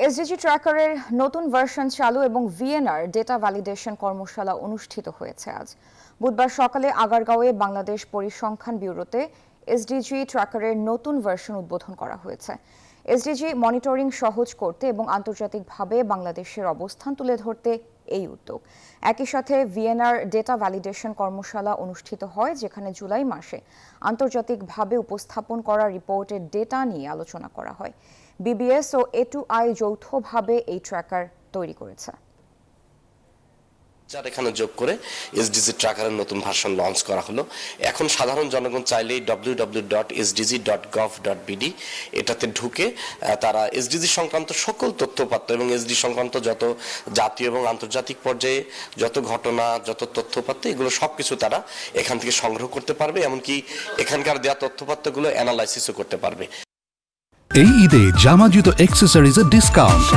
SDG ট্র্যাকারের নতুন version চালু এবং ভিএনআর ডেটা ভ্যালিডেশন কর্মশালা অনুষ্ঠিত হয়েছে আজ বুধবার সকালে আগারগাঁওয়ে বাংলাদেশ পরিসংখ্যান ব্যুরোতে এসডিজি ট্র্যাকারের নতুন ভার্সন উদ্বোধন করা হয়েছে। এসডিজি মনিটরিং সহজ করতে এবং আন্তর্জাতিকভাবে বাংলাদেশের অবস্থান তুলে ধরতে এই উদ্যোগ। একই সাথে ভিএনআর ডেটা ভ্যালিডেশন কর্মশালা অনুষ্ঠিত হয়, যেখানে জুলাই মাসে আন্তর্জাতিকভাবে উপস্থাপন করা রিপোর্টের ডেটা নিয়ে আলোচনা করা হয়। বিবিএস ও A2I যৌথভাবে এই ট্র্যাকার তৈরি করেছে। যার এখানে যোগ করে এসডিজি ট্র্যাকারের নতুন ভার্সন লঞ্চ করা হলো। এখন সাধারণ জনগণ চাইলেই www.sdg.gov.bd এটাতে ঢুকে তারা এসডিজি সংক্রান্ত সকল তথ্যপাত্র এবং এসডি সংক্রান্ত যত জাতীয় এবং আন্তর্জাতিক পর্যায়ে যত ঘটনা, যত তথ্যপাত্র, এগুলো সবকিছু তারা এখান থেকে সংগ্রহ করতে পারবে, এমনকি এখানকার দেওয়া তথ্যপাত্রগুলো অ্যানালাইসিসও করতে পারবে। এই ঈদে জামা জুতো অ্যাক্সেসরিজের ডিসকাউন্ট